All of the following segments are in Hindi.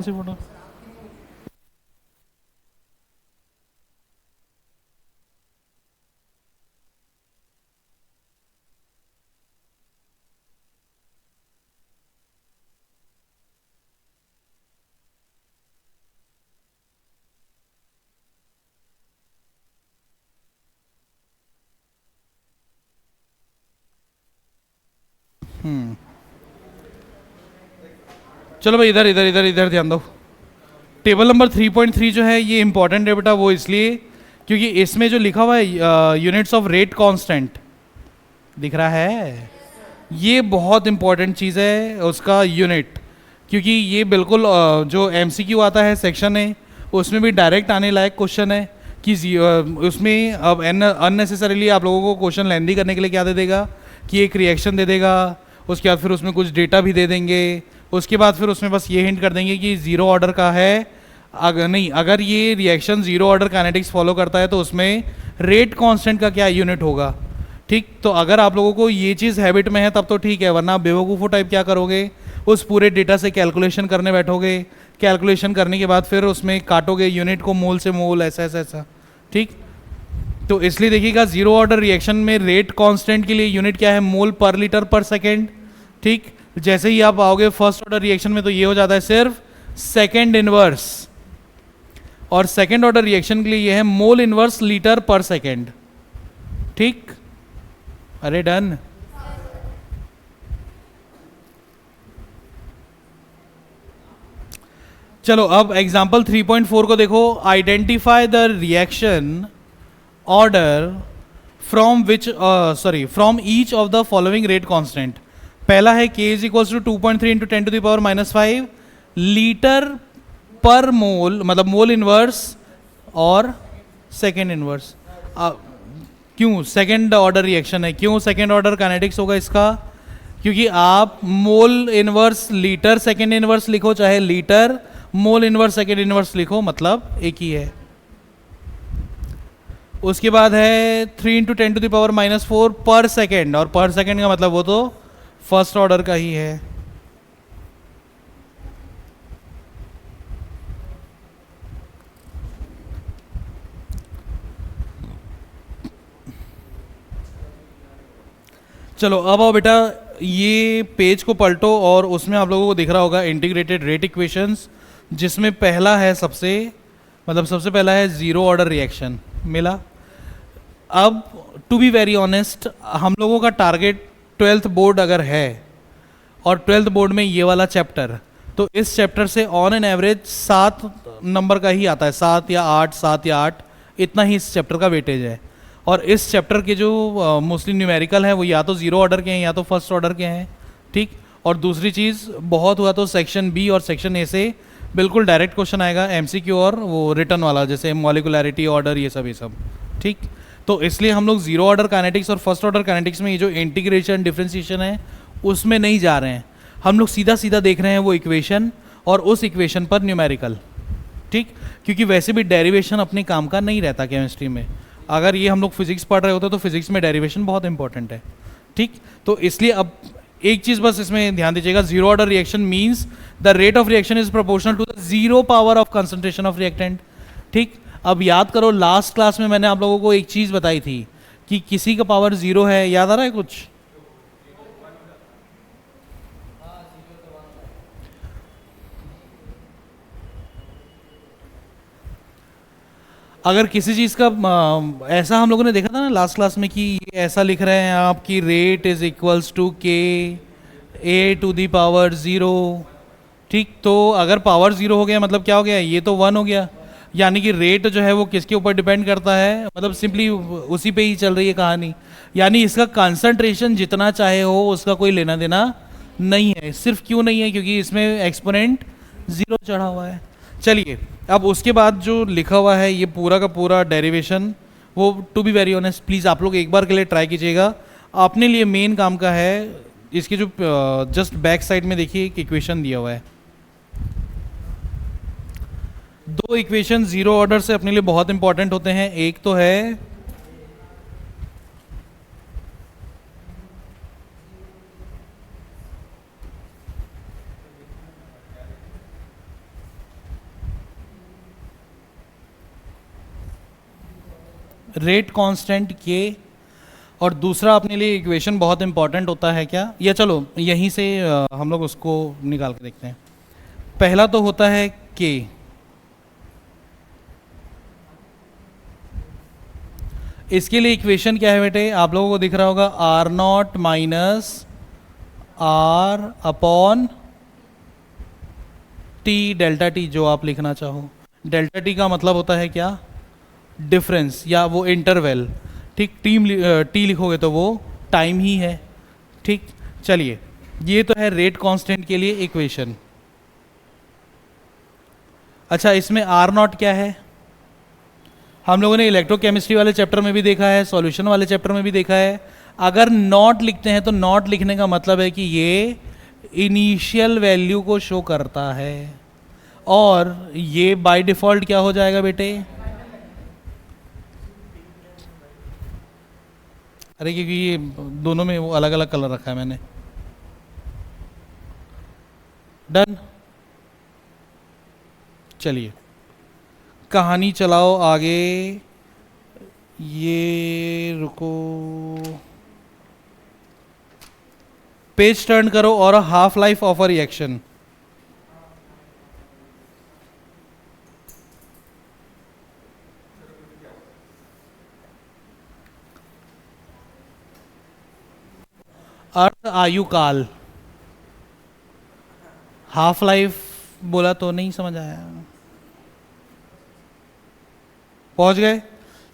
से फोटो। चलो भाई, इधर इधर इधर इधर ध्यान दो। टेबल नंबर 3.3 जो है ये इंपॉर्टेंट है बेटा, वो इसलिए क्योंकि इसमें जो लिखा हुआ है यूनिट्स ऑफ रेट कांस्टेंट दिख रहा है, ये बहुत इंपॉर्टेंट चीज़ है उसका यूनिट। क्योंकि ये बिल्कुल जो एमसीक्यू आता है सेक्शन है उसमें भी डायरेक्ट आने लायक क्वेश्चन है कि उसमें अब अननेसेसरीली आप लोगों को क्वेश्चन लेंदी करने के लिए क्या दे देगा कि एक रिएक्शन दे देगा, उसके बाद फिर उसमें कुछ डेटा भी दे देंगे, उसके बाद फिर उसमें बस ये हिंट कर देंगे कि ज़ीरो ऑर्डर का है। अगर नहीं, अगर ये reaction zero order kinetics follow करता है तो उसमें रेट कांस्टेंट का क्या यूनिट होगा। ठीक, तो अगर आप लोगों को ये चीज़ हैबिट में है तब तो ठीक है, वरना आप बेवकूफ़ो टाइप क्या करोगे, उस पूरे डेटा से कैलकुलेशन करने बैठोगे, कैलकुलेशन करने के बाद फिर उसमें काटोगे यूनिट को मोल से मोल, ऐसा ऐसा ऐसा। ठीक, तो इसलिए देखिएगा जीरो ऑर्डर रिएक्शन में रेट कांस्टेंट के लिए यूनिट क्या है, मोल पर लीटर पर सेकेंड। ठीक, जैसे ही आप आओगे फर्स्ट ऑर्डर रिएक्शन में तो ये हो जाता है सिर्फ सेकेंड इनवर्स, और सेकेंड ऑर्डर रिएक्शन के लिए ये है mole inverse litre per second. ठीक, अरे डन। चलो अब एग्जाम्पल 3.4 को देखो। Identify the reaction order from which from each of the following rate constant. पहला है k is equals to 2.3 into 10⁻⁻5 litre per mole, मतलब मोल इनवर्स और सेकेंड इनवर्स। क्यों सेकेंड ऑर्डर रिएक्शन है, क्यों सेकेंड ऑर्डर काइनेटिक्स होगा इसका, क्योंकि आप मोल इनवर्स लीटर सेकेंड इनवर्स लिखो चाहे litre mole inverse second inverse लिखो, मतलब एक ही है। उसके बाद है 3 × 10⁻⁻4 पर सेकेंड, और पर सेकेंड का मतलब वो तो फर्स्ट ऑर्डर का ही है। चलो अब आओ बेटा, ये पेज को पलटो और उसमें आप लोगों को दिख रहा होगा इंटीग्रेटेड रेट इक्वेशंस, जिसमें पहला है सबसे पहला है जीरो ऑर्डर रिएक्शन मिला। अब टू बी वेरी ऑनेस्ट, हम लोगों का टारगेट ट्वेल्थ बोर्ड अगर है और ट्वेल्थ बोर्ड में ये वाला चैप्टर, तो इस चैप्टर से ऑन एन एवरेज 7 नंबर का ही आता है, 7 या 8 इतना ही इस चैप्टर का वेटेज है। और इस चैप्टर के जो मोस्टली न्यूमेरिकल हैं वो या तो ज़ीरो ऑर्डर के हैं या तो फर्स्ट ऑर्डर के हैं। ठीक, और दूसरी चीज़ बहुत हुआ तो सेक्शन बी और सेक्शन ए से बिल्कुल डायरेक्ट क्वेश्चन आएगा, एमसीक्यू और वो रिटर्न वाला, जैसे मॉलिकुलैरिटी ऑर्डर ये सब। ठीक, तो इसलिए हम लोग जीरो ऑर्डर काइनेटिक्स और फर्स्ट ऑर्डर काइनेटिक्स में ये जो इंटीग्रेशन डिफ्रेंसिएशन है उसमें नहीं जा रहे हैं, हम लोग सीधा सीधा देख रहे हैं वो इक्वेशन और उस इक्वेशन पर न्यूमेरिकल। ठीक, क्योंकि वैसे भी डेरिवेशन अपने काम का नहीं रहता केमिस्ट्री में। अगर ये हम लोग फिजिक्स पढ़ रहे होते तो फिजिक्स में डेरिवेशन बहुत इंपॉर्टेंट है। ठीक, तो इसलिए अब एक चीज बस इसमें ध्यान दीजिएगा, zero order reaction means the rate of reaction is proportional to the zero power of concentration of reactant. ठीक, अब याद करो लास्ट क्लास में मैंने आप लोगों को एक चीज बताई थी कि किसी का पावर जीरो है, याद आ रहा है कुछ? अगर किसी चीज़ का ऐसा हम लोगों ने देखा था ना लास्ट क्लास में कि ये ऐसा लिख रहे हैं आपकी रेट इज इक्वल्स टू के ए टू दी पावर ज़ीरो। ठीक, तो अगर पावर ज़ीरो हो गया मतलब क्या हो गया, ये तो वन हो गया, यानी कि रेट जो है वो किसके ऊपर डिपेंड करता है, मतलब सिंपली उसी पे ही चल रही है कहानी। यानी इसका कंसंट्रेशन जितना चाहे हो उसका कोई लेना देना नहीं है। सिर्फ क्यों नहीं है, क्योंकि इसमें एक्सपोनेंट ज़ीरो चढ़ा हुआ है। चलिए, अब उसके बाद जो लिखा हुआ है ये पूरा का पूरा डेरिवेशन, वो to be very honest please आप लोग एक बार के लिए ट्राई कीजिएगा, अपने लिए मेन काम का है। इसके जो जस्ट बैक साइड में देखिए एक इक्वेशन दिया हुआ है, दो इक्वेशन जीरो ऑर्डर से अपने लिए बहुत इंपॉर्टेंट होते हैं। एक तो है रेट कांस्टेंट के, और दूसरा अपने लिए इक्वेशन बहुत इंपॉर्टेंट होता है क्या, या चलो यहीं से हम लोग उसको निकाल के देखते हैं। पहला तो होता है के, इसके लिए इक्वेशन क्या है बेटे, आप लोगों को दिख रहा होगा R not minus R upon T delta T, जो आप लिखना चाहो। डेल्टा टी का मतलब होता है क्या, डिफरेंस या वो इंटरवल, ठीक। टी लिखोगे तो वो टाइम ही है, ठीक। चलिए, ये तो है रेट कांस्टेंट के लिए इक्वेशन। अच्छा, इसमें आर नॉट क्या है, हम लोगों ने इलेक्ट्रोकेमिस्ट्री वाले चैप्टर में भी देखा है, सॉल्यूशन वाले चैप्टर में भी देखा है। अगर नॉट लिखते हैं तो नॉट लिखने का मतलब है कि ये इनिशियल वैल्यू को शो करता है, और ये बाय डिफॉल्ट क्या हो जाएगा बेटे, अरे क्योंकि ये दोनों में वो अलग अलग कलर रखा है मैंने। डन, चलिए कहानी चलाओ आगे। ये रुको, पेज टर्न करो और half life of a reaction. अर्थ आयु काल, हाफ लाइफ बोला तो नहीं समझ आया, पहुंच गए।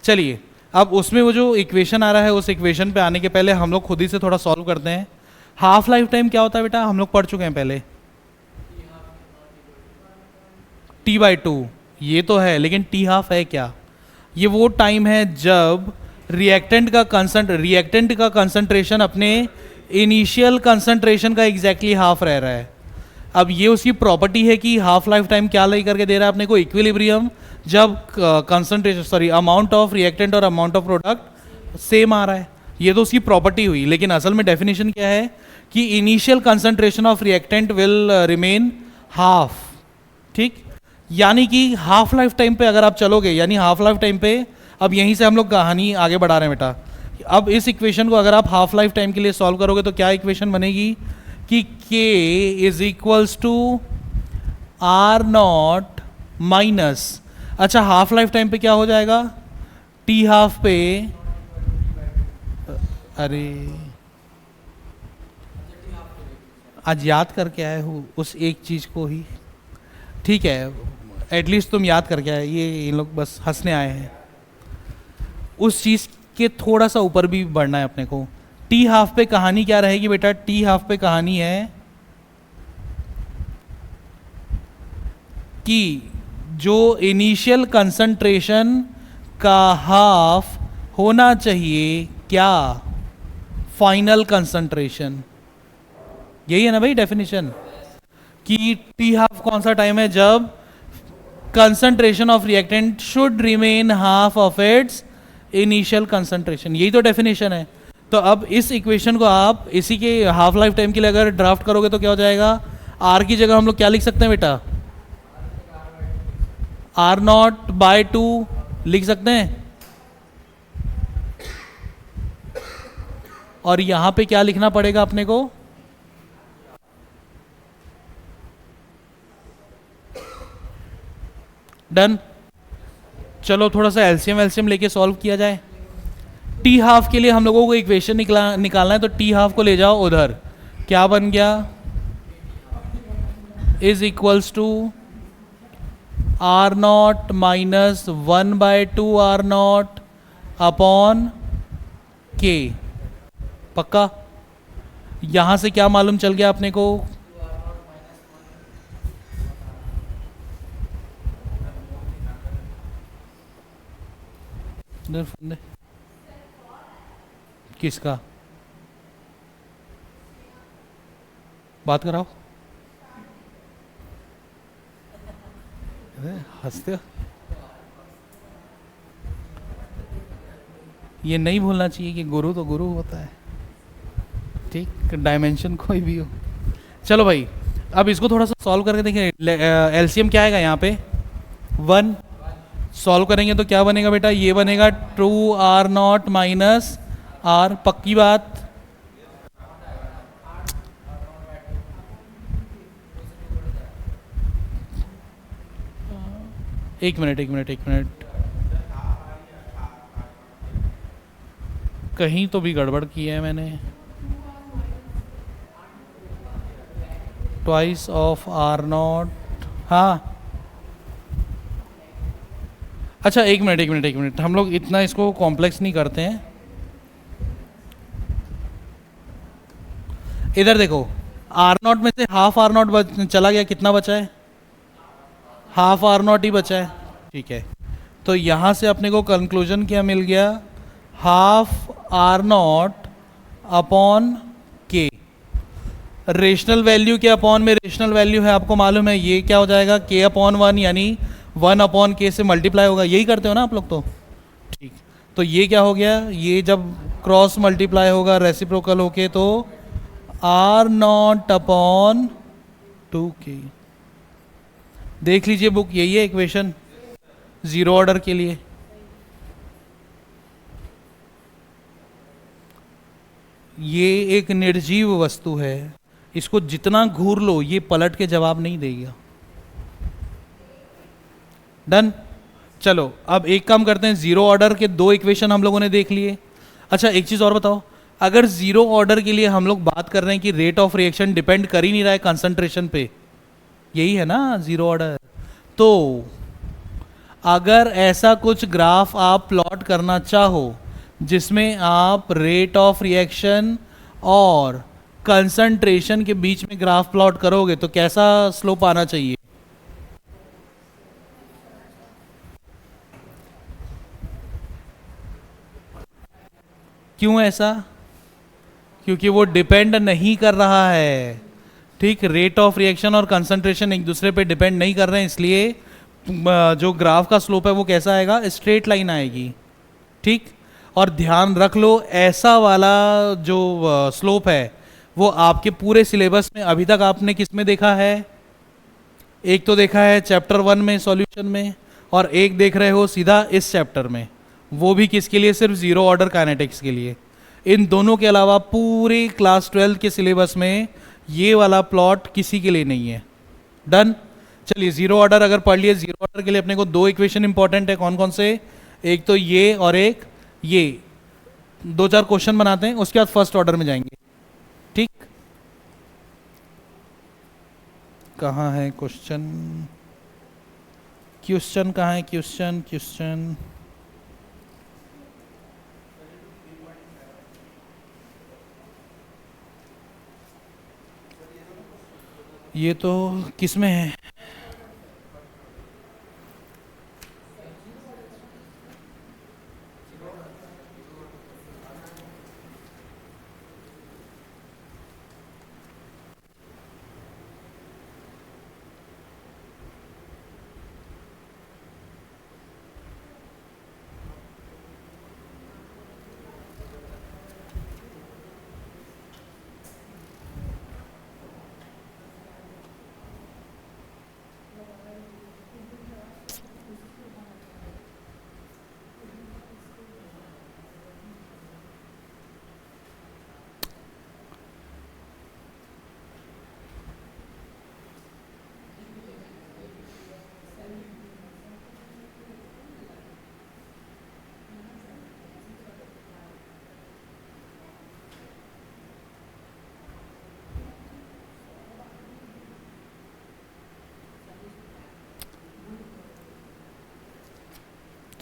चलिए, अब उसमें वो जो इक्वेशन आ रहा है, उस इक्वेशन पे आने के पहले हम लोग खुद ही से थोड़ा सॉल्व करते हैं। हाफ लाइफ टाइम क्या होता है बेटा, हम लोग पढ़ चुके हैं पहले, T/2, ये तो है, लेकिन टी हाफ है क्या, ये वो टाइम है जब रिएक्टेंट का कंसंट्रेशन अपने इनिशियल कंसंट्रेशन का एग्जैक्टली हाफ रह रहा है। अब ये उसकी प्रॉपर्टी है कि हाफ लाइफ टाइम क्या लेकर के दे रहा है अपने को, इक्विलिब्रियम, जब कंसंट्रेशन अमाउंट ऑफ रिएक्टेंट और अमाउंट ऑफ प्रोडक्ट सेम आ रहा है। ये तो उसकी प्रॉपर्टी हुई, लेकिन असल में डेफिनेशन क्या है कि initial concentration of reactant will remain half, ठीक। यानी कि हाफ लाइफ टाइम पे अगर आप चलोगे, यानी हाफ लाइफ टाइम पे, अब यहीं से हम लोग कहानी आगे बढ़ा रहे हैं बेटा। अब इस इक्वेशन को अगर आप हाफ लाइफ टाइम के लिए सॉल्व करोगे तो क्या इक्वेशन बनेगी कि k is equals to R not minus, अच्छा हाफ लाइफ टाइम पे क्या हो जाएगा, टी हाफ पे, अरे आज याद करके आए हो उस एक चीज को ही, ठीक है, एटलीस्ट तुम याद करके आए, ये इन लोग बस हंसने आए हैं। उस चीज के थोड़ा सा ऊपर भी बढ़ना है अपने को। टी हाफ पे कहानी क्या रहेगी बेटा, टी हाफ पे कहानी है कि जो इनिशियल कंसंट्रेशन का हाफ होना चाहिए क्या, फाइनल कंसंट्रेशन, यही है ना भाई डेफिनेशन, कि टी हाफ कौन सा टाइम है जब concentration of reactant should remain half of its initial concentration, यही तो डेफिनेशन है। तो अब इस इक्वेशन को आप इसी के हाफ लाइफ टाइम के लिए अगर ड्राफ्ट करोगे तो क्या हो जाएगा, आर की जगह हम लोग क्या लिख सकते हैं बेटा, आर नॉट बाय 2 लिख सकते हैं, और यहां पे क्या लिखना पड़ेगा अपने को, डन। चलो थोड़ा सा एलसीएम लेके सॉल्व किया जाए। टी हाफ के लिए हम लोगों को इक्वेशन निकालना है, तो टी हाफ को ले जाओ उधर, क्या बन गया, is equals to R not minus 1/2 R not upon K, पक्का। यहां से क्या मालूम चल गया अपने को, किसका बात कराओ, हंसते हो, ये नहीं भूलना चाहिए कि गुरु तो गुरु होता है, ठीक, डायमेंशन कोई भी हो। चलो भाई, अब इसको थोड़ा सा सॉल्व करके देखें। एलसीएम क्या आएगा यहाँ पे, 1। सॉल्व करेंगे तो क्या बनेगा बेटा, ये बनेगा 2r0 माइनस r, पक्की बात। एक मिनट एक मिनट एक मिनट, कहीं तो भी गड़बड़ की है मैंने। ट्वाइस ऑफ r0, हाँ अच्छा एक मिनट एक मिनट एक मिनट, हम लोग इतना इसको कॉम्प्लेक्स नहीं करते हैं। इधर देखो, r0 में से हाफ r0 चला गया, कितना बचा है, हाफ r0 ही बचा है, ठीक है। तो यहाँ से अपने को कंक्लूजन क्या मिल गया, हाफ r0 अपॉन के। रेशनल वैल्यू के अपॉन में रेशनल वैल्यू है, आपको मालूम है, ये क्या हो जाएगा k अपॉन 1, यानी 1 अपॉन के से मल्टीप्लाई होगा, यही करते हो ना आप लोग तो, ठीक। तो ये क्या हो गया, ये जब क्रॉस मल्टीप्लाई होगा रेसिप्रोकल होके तो r0 अपॉन 2k। देख लीजिए बुक, यही है इक्वेशन जीरो ऑर्डर के लिए। ये एक निर्जीव वस्तु है, इसको जितना घूर लो ये पलट के जवाब नहीं देगा। डन। चलो अब एक काम करते हैं, जीरो ऑर्डर के दो इक्वेशन हम लोगों ने देख लिए। अच्छा एक चीज और बताओ, अगर जीरो ऑर्डर के लिए हम लोग बात कर रहे हैं कि रेट ऑफ रिएक्शन डिपेंड कर ही नहीं रहा है कंसंट्रेशन पे, यही है ना जीरो ऑर्डर, तो अगर ऐसा कुछ ग्राफ आप प्लॉट करना चाहो जिसमें आप रेट ऑफ रिएक्शन और कंसंट्रेशन के बीच में ग्राफ प्लॉट करोगे तो कैसा स्लोप आना चाहिए, क्यों ऐसा, क्योंकि वो डिपेंड नहीं कर रहा है, ठीक। रेट ऑफ रिएक्शन और कंसंट्रेशन एक दूसरे पे डिपेंड नहीं कर रहे हैं, इसलिए जो ग्राफ का स्लोप है वो कैसा आएगा, स्ट्रेट लाइन आएगी, ठीक। और ध्यान रख लो, ऐसा वाला जो स्लोप है वो आपके पूरे सिलेबस में अभी तक आपने किस में देखा है, एक तो देखा है चैप्टर 1 में सॉल्यूशन में, और एक देख रहे हो सीधा इस चैप्टर में, वो भी किसके लिए, सिर्फ जीरो ऑर्डर काइनेटिक्स के लिए। इन दोनों के अलावा पूरे क्लास 12 के सिलेबस में ये वाला प्लॉट किसी के लिए नहीं है। डन। चलिए जीरो ऑर्डर अगर पढ़ लिए, जीरो ऑर्डर के लिए अपने को दो इक्वेशन इंपॉर्टेंट है, कौन कौन से, एक तो ये और एक ये, दो चार क्वेश्चन बनाते हैं उसके बाद फर्स्ट ऑर्डर में जाएंगे, ठीक। कहाँ है क्वेश्चन, क्वेश्चन कहाँ है, क्वेश्चन क्वेश्चन, ये तो किस में है,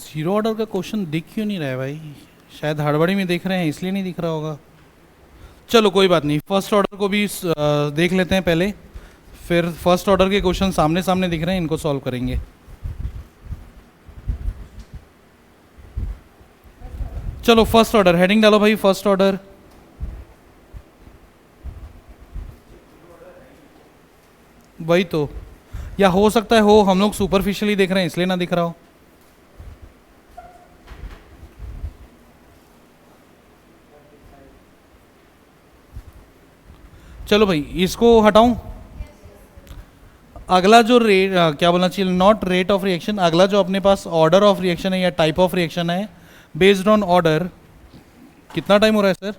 जीरो ऑर्डर का क्वेश्चन दिख क्यों नहीं रहा है भाई, शायद हड़बड़ी में देख रहे हैं इसलिए नहीं दिख रहा होगा। चलो कोई बात नहीं, फर्स्ट ऑर्डर को भी देख लेते हैं पहले, फिर फर्स्ट ऑर्डर के क्वेश्चन सामने सामने दिख रहे हैं, इनको सॉल्व करेंगे। चलो फर्स्ट ऑर्डर, हेडिंग डालो भाई, फर्स्ट ऑर्डर। वही तो, या हो सकता है हो हम लोग सुपरफिशियली देख रहे हैं इसलिए ना दिख रहा हो। चलो भाई इसको हटाऊं, अगला जो रेट क्या बोलना चाहिए, नॉट रेट ऑफ रिएक्शन, अगला जो अपने पास ऑर्डर ऑफ रिएक्शन है या टाइप ऑफ रिएक्शन है, बेस्ड ऑन ऑर्डर। कितना टाइम हो रहा है सर?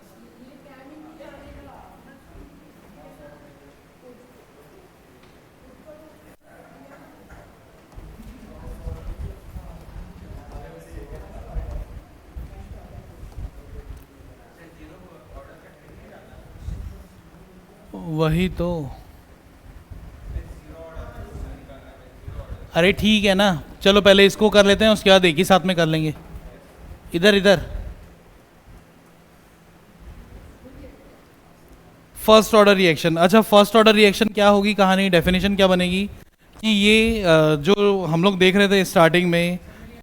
वही तो, अरे ठीक है ना, चलो पहले इसको कर लेते हैं, उसके बाद एक ही साथ में कर लेंगे। इधर इधर फर्स्ट ऑर्डर रिएक्शन। अच्छा, फर्स्ट ऑर्डर रिएक्शन क्या होगी, कहानी डेफिनेशन क्या बनेगी कि ये जो हम लोग देख रहे थे स्टार्टिंग में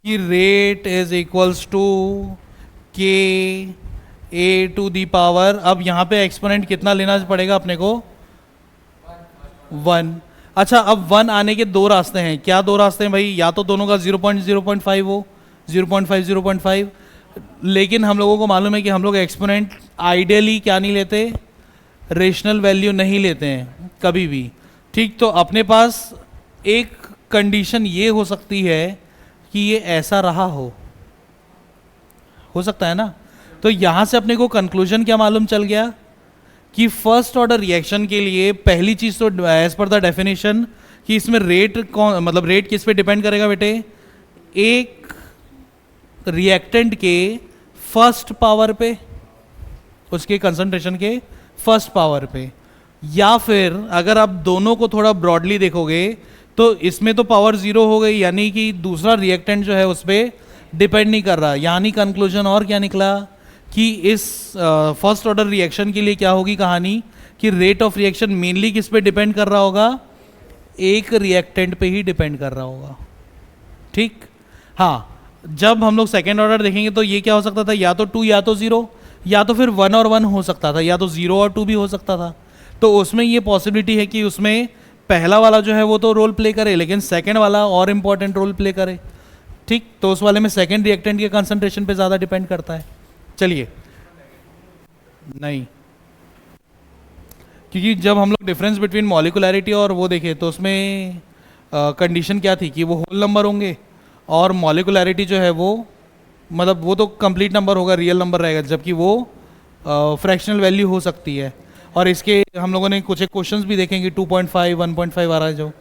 कि रेट इज इक्वल्स टू के ए टू दी पावर, अब यहाँ पे एक्सपोनेंट कितना लेना पड़ेगा अपने को, 1। अच्छा, अब 1 आने के दो रास्ते हैं, क्या दो रास्ते हैं भाई, या तो दोनों का 0.05 हो, 0.5 0.5, लेकिन हम लोगों को मालूम है कि हम लोग एक्सपोनेंट आइडियली क्या नहीं लेते, रेशनल वैल्यू नहीं लेते हैं कभी भी। ठीक, तो अपने पास एक कंडीशन ये हो सकती है कि ये ऐसा रहा हो सकता है ना। तो यहां से अपने को कंक्लूजन क्या मालूम चल गया कि फर्स्ट ऑर्डर रिएक्शन के लिए पहली चीज तो एज पर द डेफिनेशन कि इसमें रेट कौन, मतलब रेट किस पे डिपेंड करेगा बेटे, एक रिएक्टेंट के फर्स्ट पावर पे, उसके कंसंट्रेशन के फर्स्ट पावर पे, या फिर अगर आप दोनों को थोड़ा ब्रॉडली देखोगे तो इसमें तो पावर 0 हो गई, यानी कि दूसरा रिएक्टेंट जो है उस पर डिपेंड नहीं कर रहा। यानी कंक्लूजन और क्या निकला कि इस फर्स्ट ऑर्डर रिएक्शन के लिए क्या होगी कहानी कि रेट ऑफ रिएक्शन मेनली किस पे डिपेंड कर रहा होगा, एक रिएक्टेंट पे ही डिपेंड कर रहा होगा। ठीक, हाँ, जब हम लोग सेकेंड ऑर्डर देखेंगे तो ये क्या हो सकता था, या तो 2 या तो 0, या तो फिर 1 और 1 हो सकता था, या तो 0 और 2 भी हो सकता था। तो उसमें ये पॉसिबिलिटी है कि उसमें पहला वाला जो है वो तो रोल प्ले करे, लेकिन सेकेंड वाला और इम्पॉर्टेंट रोल प्ले करे। ठीक, तो उस वाले में सेकेंड रिएक्टेंट के कंसंट्रेशन पे ज़्यादा डिपेंड करता है। चलिए, नहीं, क्योंकि जब हम लोग डिफरेंस बिटवीन मॉलिकुलैरिटी और वो देखे तो उसमें कंडीशन क्या थी कि वो होल नंबर होंगे, और मॉलिकुलैरिटी जो है वो मतलब वो तो कंप्लीट नंबर होगा, रियल नंबर रहेगा, जबकि वो फ्रैक्शनल वैल्यू हो सकती है। और इसके हम लोगों ने कुछ एक क्वेश्चंस भी देखेंगे, 2.5 1.5 आ रहा है जो।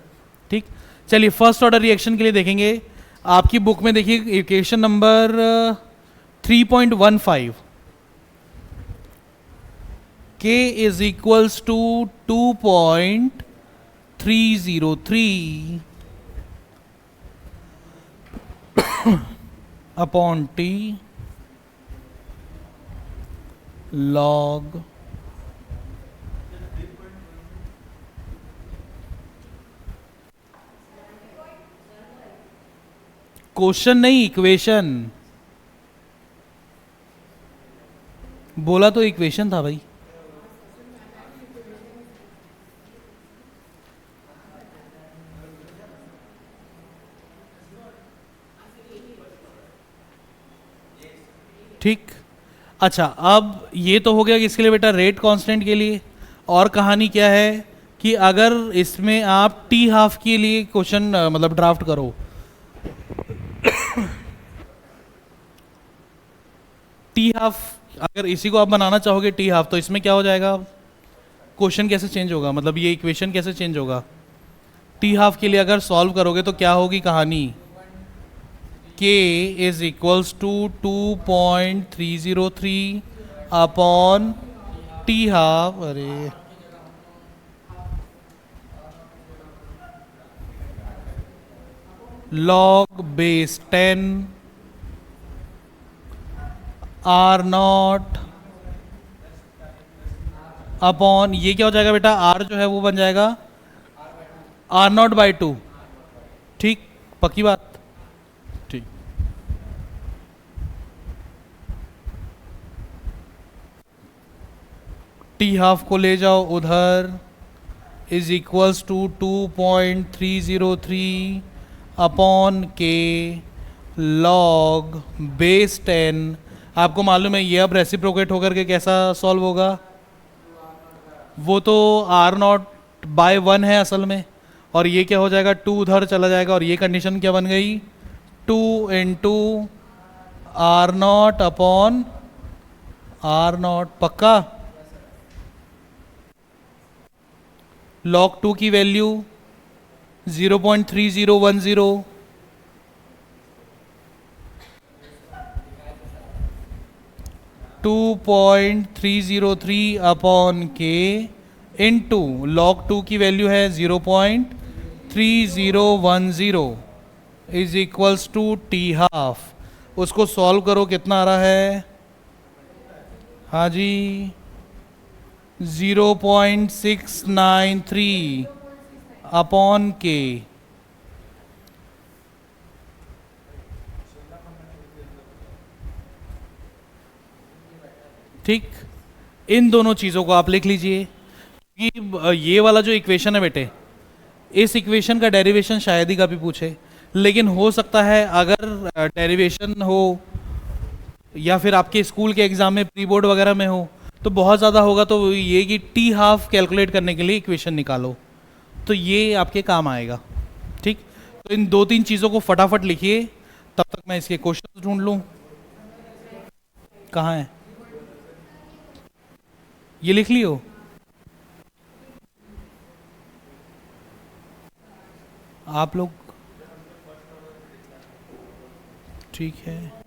ठीक, चलिए फर्स्ट ऑर्डर रिएक्शन के लिए देखेंगे। आपकी बुक में देखिए equation number 3.15, K is equals to 2.303 upon T log question नहीं, इक्वेशन बोला तो इक्वेशन था भाई। ठीक, अच्छा, अब ये तो हो गया कि इसके लिए बेटा रेट कांस्टेंट के लिए। और कहानी क्या है कि अगर इसमें आप टी हाफ के लिए क्वेश्चन मतलब ड्राफ्ट करो, टी हाफ अगर इसी को आप बनाना चाहोगे टी हाफ, तो इसमें क्या हो जाएगा, क्वेश्चन कैसे चेंज होगा, मतलब ये इक्वेशन कैसे चेंज होगा। टी हाफ के लिए अगर सॉल्व करोगे तो क्या होगी कहानी, K is equals to 2.303 upon T half, अरे log base 10 R not upon, ये क्या हो जाएगा बेटा, R जो है वो बन जाएगा R नॉट बाई 2। ठीक, पक्की बात। ठीक, टी हाफ को ले जाओ उधर, इज इक्वल्स टू 2.303 अपॉन के लॉग बेस 10। आपको मालूम है ये अब रेसिप्रोकेट होकर के कैसा सॉल्व होगा, वो तो आर नॉट बाय 1 है असल में, और ये क्या हो जाएगा, 2 उधर चला जाएगा, और ये कंडीशन क्या बन गई, 2 into R not upon R not. पक्का? log 2 की value 0.3010, 2.303 upon K into log 2 की वैल्यू है 0.3010 is equals to T half. उसको सॉल्व करो, कितना आ रहा है, हाँ जी, 0.693 अपॉन के। ठीक, इन दोनों चीज़ों को आप लिख लीजिए कि ये वाला जो इक्वेशन है बेटे, इस इक्वेशन का डेरिवेशन शायद ही कभी पूछे, लेकिन हो सकता है अगर डेरिवेशन हो या फिर आपके स्कूल के एग्जाम में प्री बोर्ड वगैरह में हो तो बहुत ज़्यादा होगा, तो ये कि टी हाफ कैलकुलेट करने के लिए इक्वेशन निकालो, तो ये आपके काम आएगा। ठीक, तो इन 2-3 चीज़ों को फटाफट लिखिए, तब तक मैं इसके क्वेश्चन ढूंढ लूँ। कहाँ है, ये लिख लियो। आप लोग, ठीक है।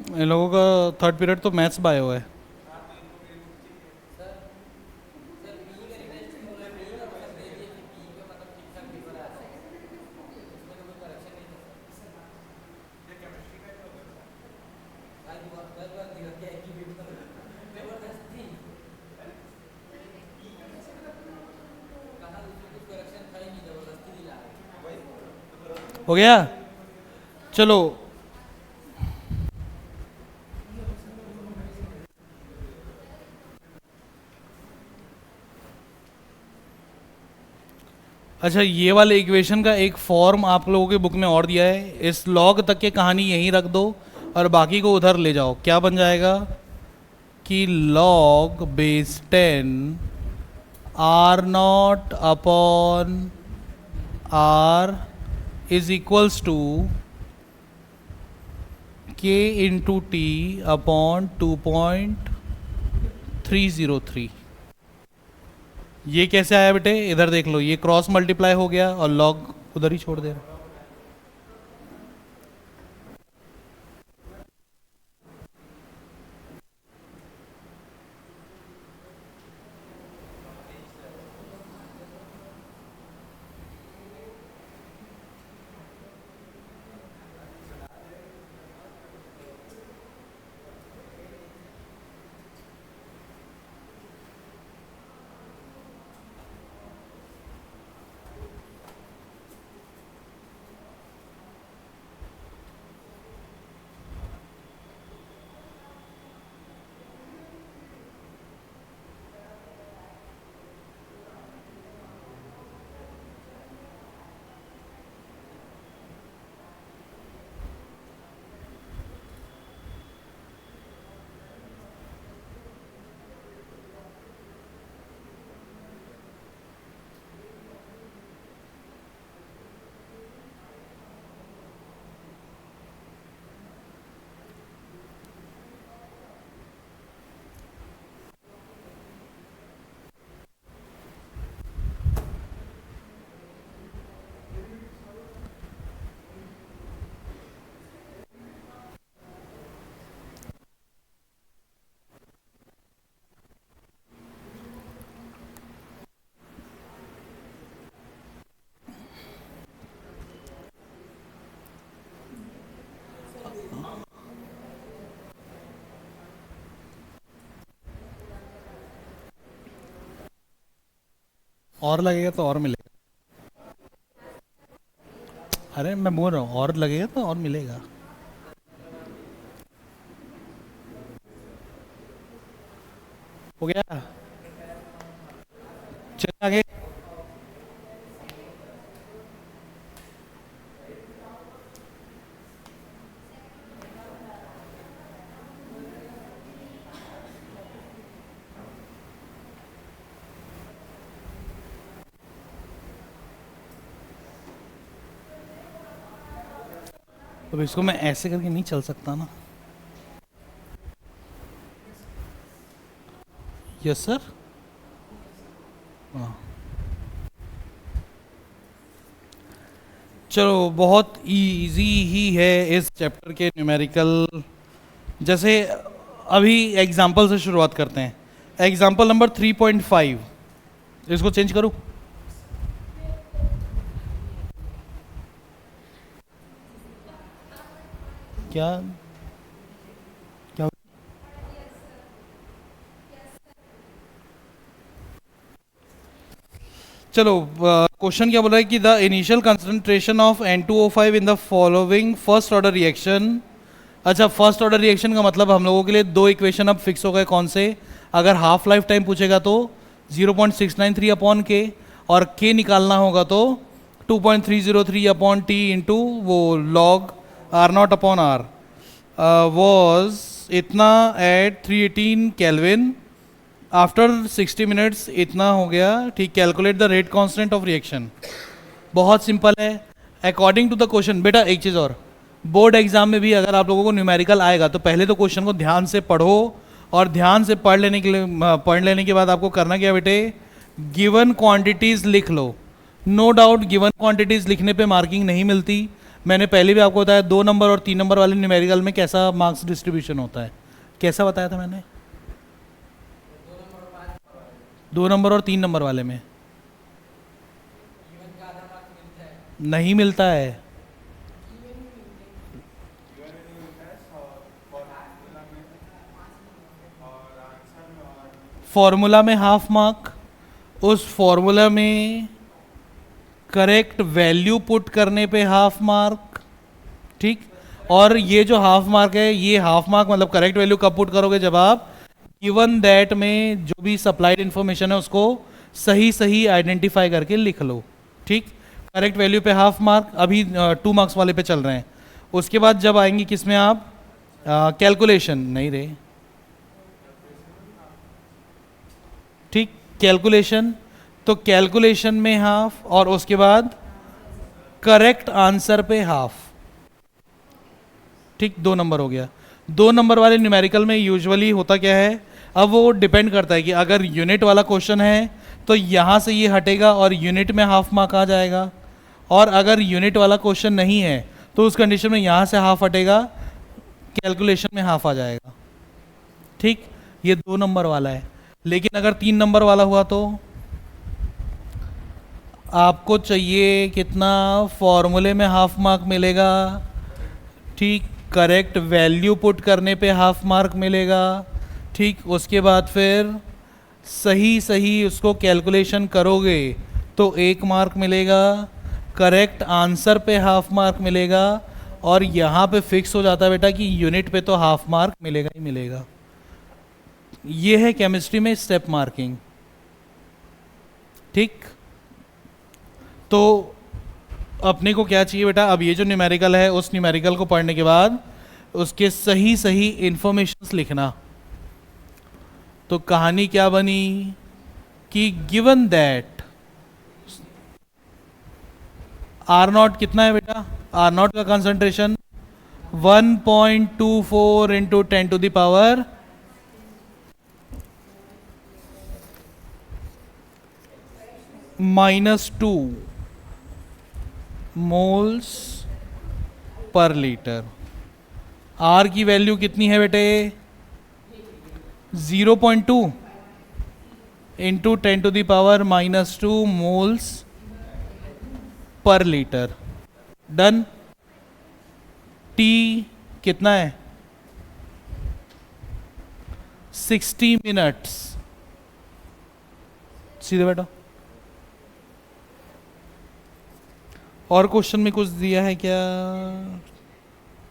इन लोगों का थर्ड पीरियड तो मैथ्स बायो है। हो गया, चलो। अच्छा, ये वाले इक्वेशन का एक फॉर्म आप लोगों के बुक में और दिया है, इस लॉग तक के कहानी यहीं रख दो और बाकी को उधर ले जाओ। क्या बन जाएगा कि log base 10 R not upon R is equals to K into T upon 2.303। ये कैसे आया बेटे, इधर देख लो, ये क्रॉस मल्टीप्लाई हो गया और लॉग उधर ही छोड़ दे रहा। और लगेगा तो और मिलेगा। अरे मैं बोल रहा हूँ और लगेगा तो और मिलेगा। हो गया। चल आगे। अब इसको मैं ऐसे करके नहीं चल सकता ना। Yes sir. हाँ। चलो बहुत इजी ही है इस चैप्टर के न्यूमेरिकल। जैसे अभी एग्जाम्पल से शुरुआत करते हैं। एग्जाम्पल नंबर 3.5, इसको चेंज करूँ? क्या क्या? चलो क्वेश्चन क्या बोल रहा है कि the initial concentration of N2O5 in the following first order reaction. अच्छा, फर्स्ट ऑर्डर रिएक्शन का मतलब हम लोगों के लिए दो इक्वेशन अब फिक्स हो गए। कौन से? अगर हाफ लाइफ टाइम पूछेगा तो 0.693 अपॉन के, और के निकालना होगा तो 2.303 अपॉन टी इंटू वो log R not upon R was इतना एट 318 केल्विन आफ्टर 60 मिनट्स इतना हो गया। ठीक, calculate the rate constant of reaction. बहुत सिंपल है अकॉर्डिंग टू द क्वेश्चन। बेटा एक चीज़ और, बोर्ड एग्जाम में भी अगर आप लोगों को न्यूमेरिकल आएगा तो पहले तो क्वेश्चन को ध्यान से पढ़ो, और ध्यान से पढ़ लेने के बाद आपको करना क्या बेटे, गिवन क्वांटिटीज लिख लो। नो डाउट गिवन क्वांटिटीज लिखने पे मार्किंग नहीं मिलती। मैंने पहले भी आपको बताया 2 नंबर और 3 नंबर वाले न्यूमेरिकल में कैसा मार्क्स डिस्ट्रीब्यूशन होता है। कैसा बताया था मैंने? 2 नंबर और 3 नंबर वाले में नहीं मिलता है। फॉर्मूला में हाफ मार्क, उस फॉर्मूला में करेक्ट वैल्यू पुट करने पे हाफ मार्क। ठीक, और ये जो हाफ मार्क है, ये हाफ मार्क मतलब करेक्ट वैल्यू कब पुट करोगे, जब आप गिवन दैट में जो भी सप्लाइड इंफॉर्मेशन है उसको सही सही आइडेंटिफाई करके लिख लो। ठीक, करेक्ट वैल्यू पे हाफ मार्क। अभी 2 मार्क्स वाले पे चल रहे हैं। उसके बाद जब आएंगे किस में आप, कैलकुलेशन नहीं रहे। ठीक, कैलकुलेशन, तो कैलकुलेशन में हाफ, और उसके बाद करेक्ट आंसर पे हाफ। ठीक, 2 नंबर हो गया। 2 नंबर वाले न्यूमेरिकल में यूजुअली होता क्या है, अब वो डिपेंड करता है कि अगर यूनिट वाला क्वेश्चन है तो यहाँ से ये हटेगा और यूनिट में हाफ मार्क आ जाएगा, और अगर यूनिट वाला क्वेश्चन नहीं है तो उस कंडीशन में यहाँ से हाफ हटेगा, कैलकुलेशन में हाफ आ जाएगा। ठीक, ये 2 नंबर वाला है। लेकिन अगर 3 नंबर वाला हुआ तो आपको चाहिए कितना, फॉर्मूले में हाफ मार्क मिलेगा। ठीक, करेक्ट वैल्यू पुट करने पे हाफ मार्क मिलेगा। ठीक, उसके बाद फिर सही सही उसको कैलकुलेशन करोगे तो 1 मार्क मिलेगा, करेक्ट आंसर पे हाफ मार्क मिलेगा, और यहाँ पे फिक्स हो जाता है बेटा कि यूनिट पे तो हाफ मार्क मिलेगा ही मिलेगा। ये है केमिस्ट्री में स्टेप मार्किंग। ठीक, तो अपने को क्या चाहिए बेटा, अब ये जो न्यूमेरिकल है उस न्यूमेरिकल को पढ़ने के बाद उसके सही सही इंफॉर्मेशंस लिखना। तो कहानी क्या बनी कि गिवन दैट आर नॉट कितना है बेटा, आर नॉट का concentration 1.24 into 10⁻⁻⁻² moles per litre. R की वैल्यू कितनी है बेटे, 0.2 into 10⁻⁻² moles per litre. Done. T कितना है, 60 मिनट्स। सीधे बैठो। और क्वेश्चन में कुछ दिया है क्या?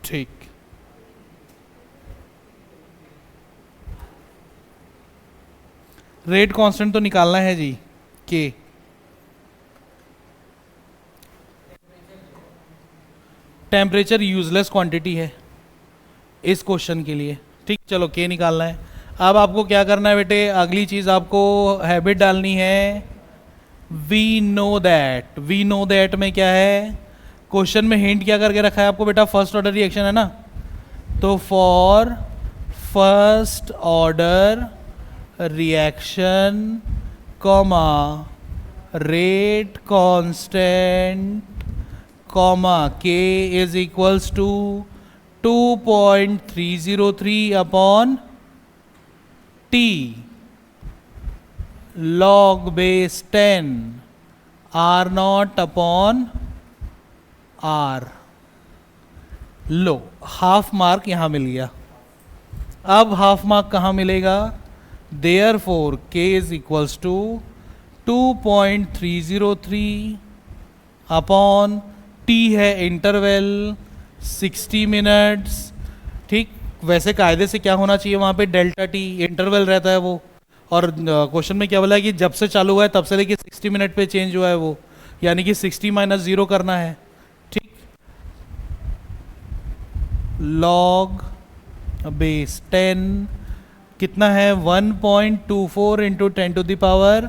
ठीक। रेट कांस्टेंट तो निकालना है जी। के टेम्परेचर यूजलेस क्वांटिटी है इस क्वेश्चन के लिए। ठीक, चलो के निकालना है। अब आपको क्या करना है बेटे, अगली चीज आपको हैबिट डालनी है। वी नो दैट में क्या है, क्वेश्चन में हिंट क्या करके रखा है आपको बेटा, फर्स्ट ऑर्डर रिएक्शन है ना। तो for first order reaction comma rate constant comma k is equals to 2.303 upon t log base 10 R not upon R. लो, हाफ मार्क यहां मिल गया। अब हाफ मार्क कहां मिलेगा, therefore k is equals to 2.303 upon t है इंटरवल 60 मिनट्स। ठीक, वैसे कायदे से क्या होना चाहिए वहां पे, डेल्टा टी इंटरवल रहता है वो। और क्वेश्चन में क्या बोला है कि जब से चालू हुआ है तब से लेके 60 मिनट पे चेंज हुआ है वो, यानी कि 60 माइनस 0 करना है। ठीक, लॉग बेस 10 कितना है, 1.24 इंटू 10 to the power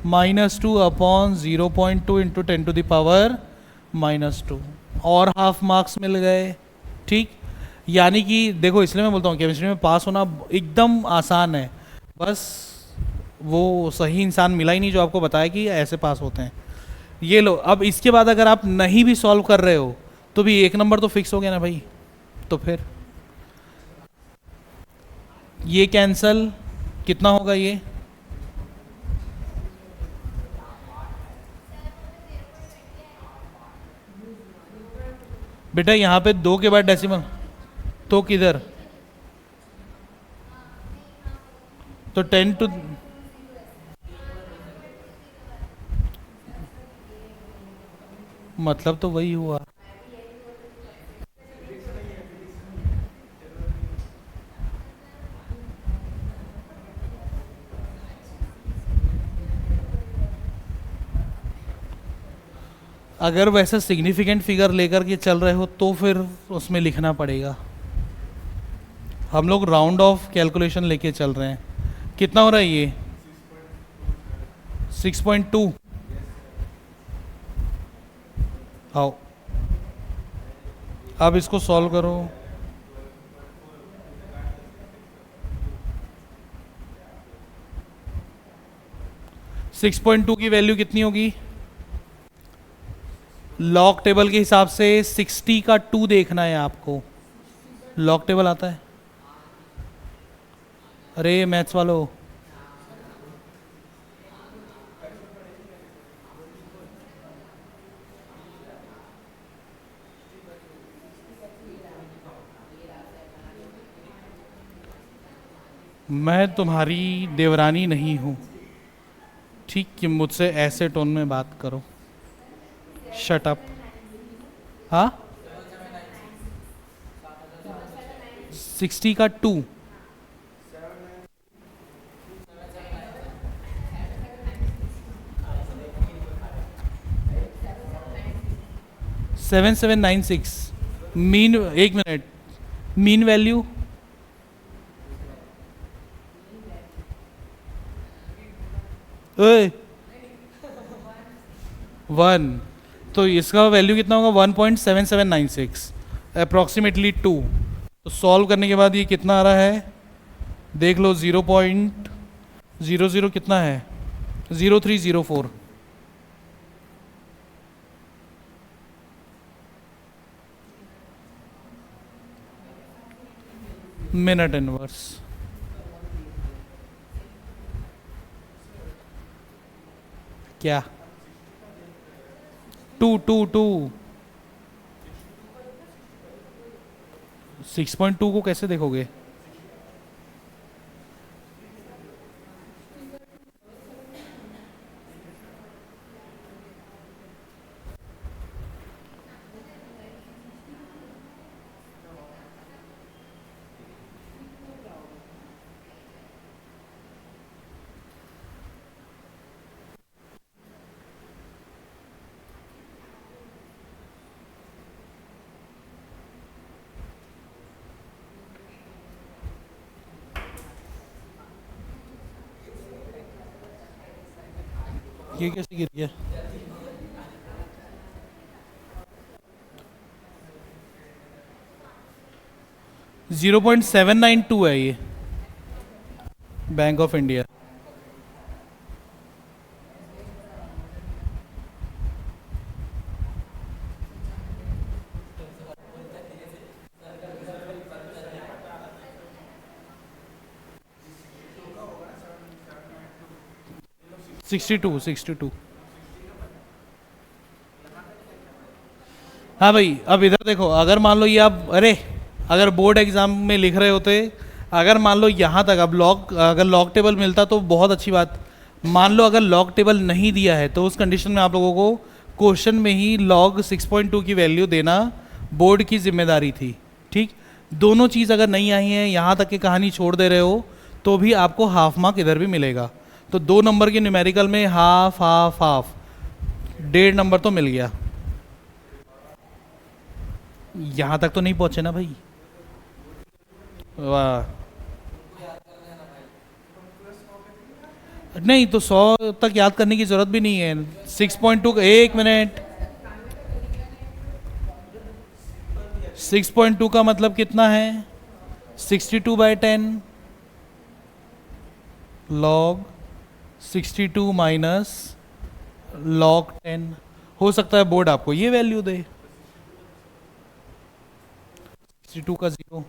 -2 upon 0.2 into 10 to the power -2, और हाफ मार्क्स मिल गए। ठीक, यानी कि देखो, इसलिए मैं बोलता हूँ केमिस्ट्री में पास होना एकदम आसान है, बस वो सही इंसान मिला ही नहीं जो आपको बताया कि ऐसे पास होते हैं। ये लो, अब इसके बाद अगर आप नहीं भी सॉल्व कर रहे हो तो भी 1 नंबर तो फिक्स हो गया ना भाई। तो फिर ये कैंसल, कितना होगा ये, बेटा यहाँ पे 2 के बाद डेसिमल, तो किधर, तो 10 टू, मतलब तो वही हुआ। अगर वैसे सिग्निफिकेंट फिगर लेकर के चल रहे हो तो फिर उसमें लिखना पड़ेगा। हम लोग राउंड ऑफ कैलकुलेशन लेके चल रहे हैं। कितना हो रहा है ये, 6.2। आओ अब इसको सॉल्व करो। 6.2 की वैल्यू कितनी होगी, लॉग टेबल के हिसाब से 60 का 2 देखना है आपको। लॉग टेबल आता है, अरे मैथ्स वालों, मैं तुम्हारी देवरानी नहीं हूँ, ठीक, कि मुझसे ऐसे टोन में बात करो। Shut up. हाँ, 60 का 2, 7796 मीन, एक मिनट, मीन वैल्यू ओए 1, तो इसका वैल्यू कितना होगा, 1.7796 अप्रॉक्सीमेटली 2। तो सॉल्व करने के बाद ये कितना आ रहा है, देख लो, 0.00 कितना है, 0304 मिनट इनवर्स। क्या, 2 6.2 को कैसे देखोगे, ये कैसे गिर गया? $0.792 है ये, bank of India. Sixty two. हाँ भाई, अब इधर देखो, अगर मान लो ये आप, अरे अगर बोर्ड एग्जाम में लिख रहे होते, अगर मान लो यहाँ तक अब अगर लॉग टेबल मिलता तो बहुत अच्छी बात। मान लो अगर लॉग टेबल नहीं दिया है तो उस कंडीशन में आप लोगों को क्वेश्चन में ही log 6.2 की वैल्यू देना बोर्ड की जिम्मेदारी थी। ठीक, दोनों चीज़ अगर नहीं आई है, यहाँ तक की कहानी छोड़ दे रहे हो, तो भी आपको हाफ मार्क इधर भी मिलेगा। तो 2 नंबर के न्यूमेरिकल में हाफ हाफ हाफ, 1.5 नंबर तो मिल गया। यहाँ तक तो नहीं पहुँचे ना भाई? वाह, नहीं तो 100 तक याद करने की जरूरत भी नहीं है। 6.2, एक मिनट, 6.2 का मतलब कितना है? 62/10 log 62 माइनस log 10। हो सकता है बोर्ड आपको ये वैल्यू दे, 62 का 0।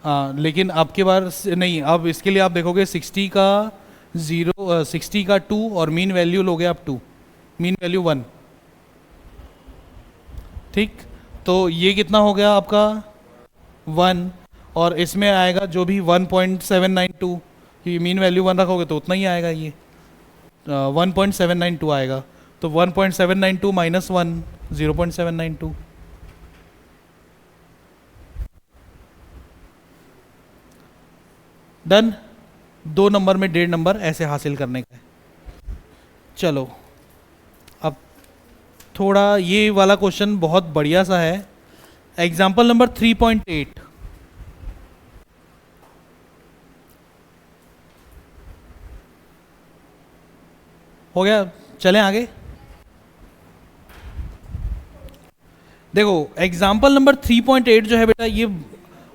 हाँ, लेकिन आपके बार नहीं, अब इसके लिए आप देखोगे 60 का 0, 60 का 2 और मीन वैल्यू लोगे आप 2, मीन वैल्यू 1। ठीक, तो ये कितना हो गया आपका 1, और इसमें आएगा जो भी 1.792, कि मीन वैल्यू 1 रखोगे तो उतना ही आएगा, ये 1.792 आएगा। तो 1.792 माइनस 1, 0.792। डन। 2 नंबर में 1.5 नंबर ऐसे हासिल करने का है। चलो, अब थोड़ा ये वाला क्वेश्चन बहुत बढ़िया सा है। Example number 3.8। हो गया, चलें आगे। देखो, एग्जाम्पल नंबर 3.8 जो है बेटा, ये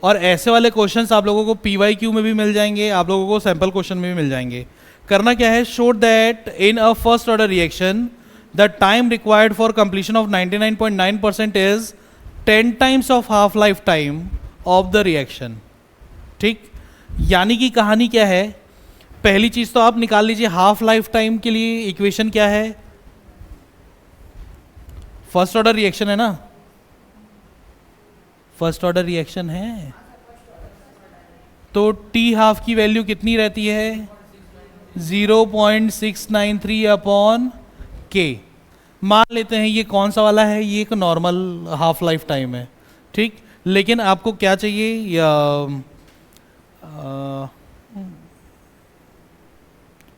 और ऐसे वाले क्वेश्चंस आप लोगों को PYQ में भी मिल जाएंगे, आप लोगों को सैंपल क्वेश्चन में भी मिल जाएंगे। करना क्या है, show that in a first order reaction the time required for completion of 99.9% is 10 times of half life time of the reaction. ठीक, यानी कि कहानी क्या है, पहली चीज तो आप निकाल लीजिए हाफ लाइफ टाइम के लिए इक्वेशन क्या है। फर्स्ट ऑर्डर रिएक्शन है ना, फर्स्ट ऑर्डर रिएक्शन है, तो टी हाफ की वैल्यू कितनी रहती है? 0.693 अपॉन के। मान लेते हैं ये कौन सा वाला है, ये एक नॉर्मल हाफ लाइफ टाइम है। ठीक, लेकिन आपको क्या चाहिए,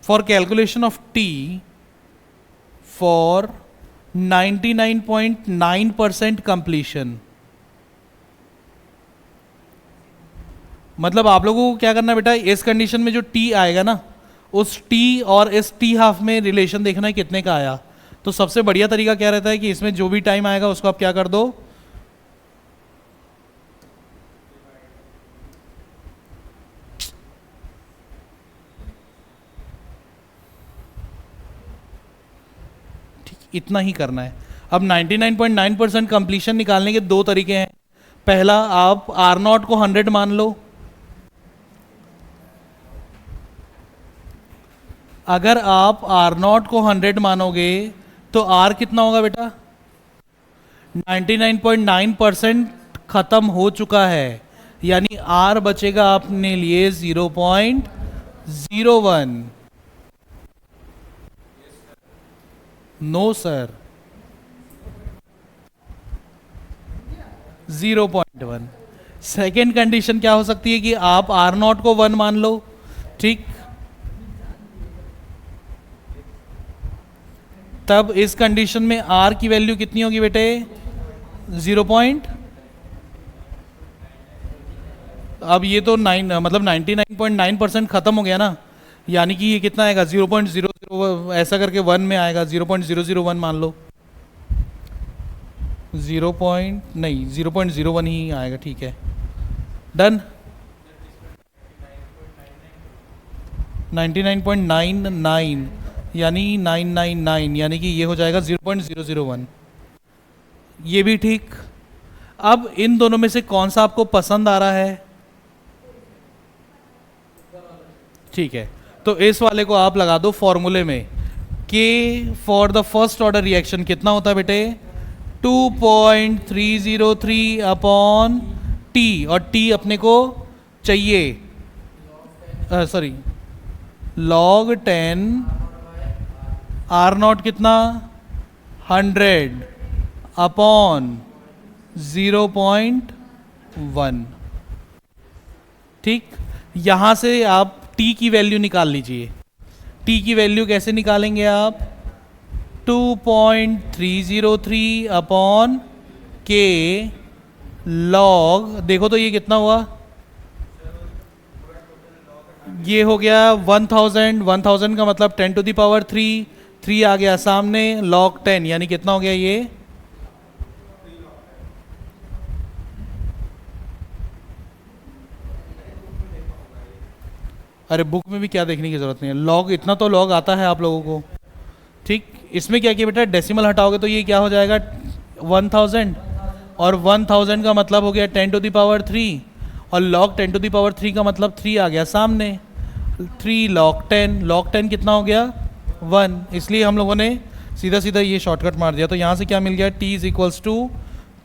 for calculation of T for 99.9% completion. मतलब आप लोगों को क्या करना है बेटा, इस कंडीशन में जो टी आएगा ना, उस टी और इस टी हाफ में रिलेशन देखना है कितने का आया। तो सबसे बढ़िया तरीका क्या रहता है कि इसमें जो भी टाइम आएगा उसको आप क्या कर दो, ठीक, इतना ही करना है। अब 99.9% कंप्लीशन निकालने के 2 तरीके हैं। पहला, आप R0 को 100 मान लो। अगर आप R0 को 100 मानोगे तो R कितना होगा बेटा? 99.9% खत्म हो चुका है, यानी R बचेगा अपने लिए 0.01। No sir, 0.1। सेकेंड कंडीशन क्या हो सकती है कि आप R0 को 1 मान लो। ठीक, तब इस कंडीशन में R की वैल्यू कितनी होगी बेटे? 0. अब ये तो 9 मतलब 99.9% खत्म हो गया ना, यानी कि ये कितना आएगा 0.00 ऐसा करके 1 में आएगा, 0.001 मान लो, 0 पॉइंट नहीं 0.01 ही आएगा, ठीक है डन। 99.99 यानी 999 यानी कि ये हो जाएगा 0.001, ये भी ठीक। अब इन दोनों में से कौन सा आपको पसंद आ रहा है? ठीक है, तो इस वाले को आप लगा दो फॉर्मूले में, के for the first order reaction कितना होता है बेटे? 2.303 अपॉन टी, और टी अपने को चाहिए, सॉरी log 10 आर नॉट कितना 100 अपॉन 0.1। ठीक, यहां से आप t की वैल्यू निकाल लीजिए। t की वैल्यू कैसे निकालेंगे आप? 2.303 अपॉन के लॉग, देखो तो ये कितना हुआ, ये हो गया 1000, 1000 का मतलब 10 टू द पावर 3, 3 आ गया सामने, log 10 यानी कितना हो गया ये? अरे बुक में भी क्या देखने की जरूरत नहीं है, लॉग इतना तो लॉग आता है आप लोगों को। ठीक, इसमें क्या किया बेटा, डेसिमल हटाओगे तो ये क्या हो जाएगा 1000, और 1000 का मतलब हो गया 10 टू द पावर 3, और log 10 टू द पावर 3 का मतलब 3 आ गया सामने, 3 log 10, log 10 कितना हो गया 1, इसलिए हम लोगों ने सीधा सीधा ये शॉर्टकट मार दिया। तो यहाँ से क्या मिल गया, t is equals to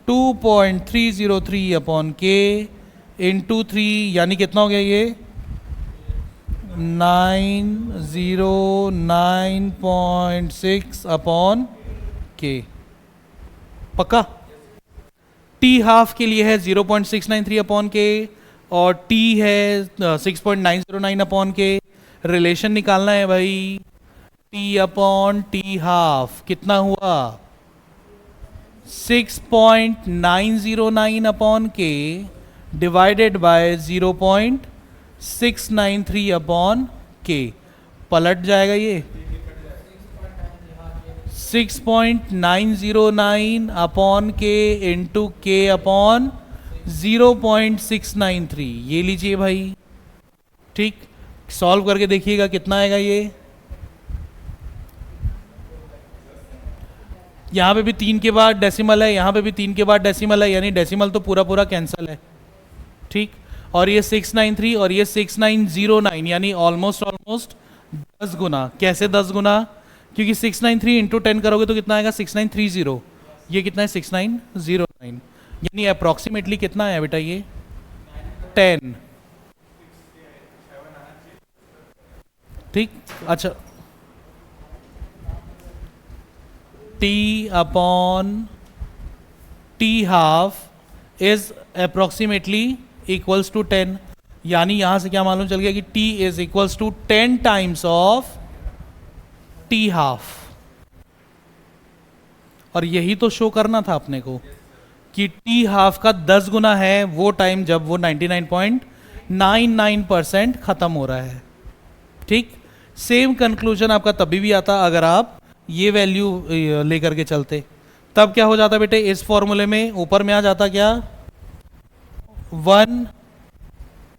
2.303 upon K into 3, यानी कितना हो गया ये 909.6 अपॉन के। पक्का? टी हाफ के लिए है 0.693 अपॉन के, और टी है 6.909 अपॉन के। रिलेशन निकालना है भाई, टी अपॉन टी हाफ कितना हुआ 6.909 अपॉन के डिवाइडेड बाय 0.693 अपॉन के, पलट जाएगा ये 6.909 अपॉन के इंटू के अपॉन 0.693, ये लीजिए भाई। ठीक, सॉल्व करके देखिएगा कितना आएगा ये। यहाँ पे भी 3 के बाद डेसिमल है, यहाँ पे भी 3 के बाद डेसिमल है, यानी डेसिमल तो पूरा पूरा कैंसिल है। ठीक, और ये 693 और ये 6909, यानी ऑलमोस्ट 10 गुना। कैसे 10 गुना? क्योंकि 693 इंटू 10 करोगे तो कितना आएगा 6930, ये कितना है 6909, यानी अप्रॉक्सीमेटली कितना है बेटा ये 10। ठीक, अच्छा, T upon T half is approximately equals to 10, यानी यहां से क्या मालूम चल गया कि T is equals to 10 times of T half. और यही तो शो करना था अपने को कि टी हाफ का 10 गुना है वो टाइम जब वो 99.99% खत्म हो रहा है। ठीक, सेम कंक्लूजन आपका तभी भी आता अगर आप ये वैल्यू लेकर के चलते। तब क्या हो जाता बेटे, इस फॉर्मूले में ऊपर में आ जाता क्या 1,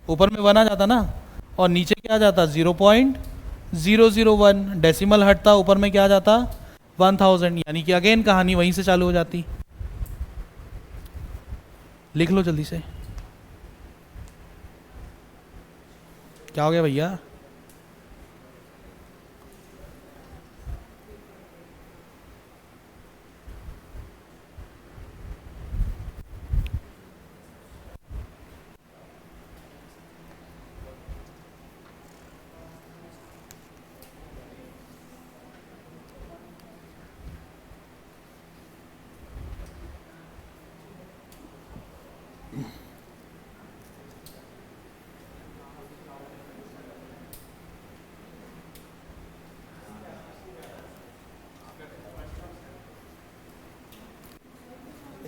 ऊपर में 1 आ जाता ना, और नीचे क्या आ जाता 0.001, डेसिमल हटता, ऊपर में क्या आ जाता 1000, यानी कि अगेन कहानी वहीं से चालू हो जाती। लिख लो जल्दी से, क्या हो गया भैया?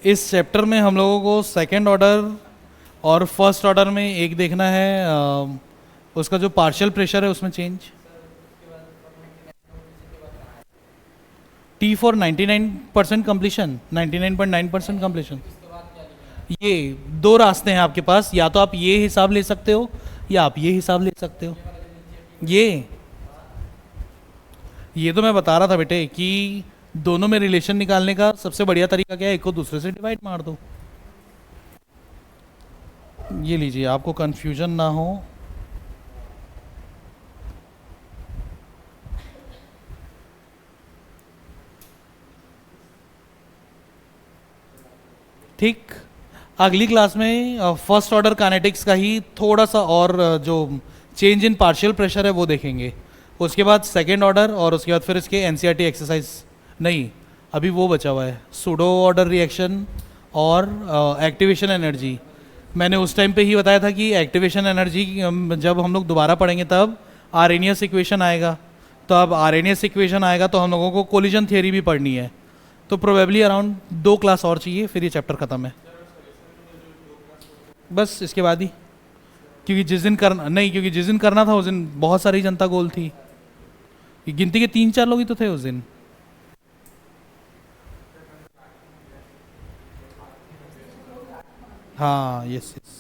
इस चैप्टर में हम लोगों को सेकेंड ऑर्डर और फर्स्ट ऑर्डर में एक देखना है उसका जो पार्शियल प्रेशर है उसमें change. T for 99% completion, 99.9% completion. ये दो रास्ते हैं आपके पास, या तो आप ये हिसाब ले सकते हो या आप ये हिसाब ले सकते हो। ये तो मैं बता रहा था बेटे कि दोनों में रिलेशन निकालने का सबसे बढ़िया तरीका क्या है, एक को दूसरे से डिवाइड मार दो। ये लीजिए, आपको कंफ्यूजन ना हो। ठीक, अगली क्लास में फर्स्ट ऑर्डर काइनेटिक्स का ही थोड़ा सा और जो चेंज इन पार्शियल प्रेशर है वो देखेंगे। उसके बाद सेकेंड ऑर्डर, और उसके बाद फिर इसके एनसीईआरटी एक्सरसाइज, नहीं अभी वो बचा हुआ है सूडो ऑर्डर रिएक्शन और एक्टिवेशन एनर्जी। मैंने उस टाइम पे ही बताया था कि एक्टिवेशन एनर्जी जब हम लोग दोबारा पढ़ेंगे तब आर्रेनियस इक्वेशन आएगा। तो अब आर्रेनियस इक्वेशन आएगा तो हम लोगों को कोलिजन थियरी भी पढ़नी है। तो प्रोबेबली अराउंड 2 क्लास और चाहिए, फिर ये चैप्टर ख़त्म है। बस इसके बाद ही, क्योंकि जिस दिन करना नहीं, क्योंकि जिस दिन करना था उस दिन बहुत सारी जनता गोल थी, गिनती के 3-4 लोग ही तो थे उस दिन। हाँ, यस यस।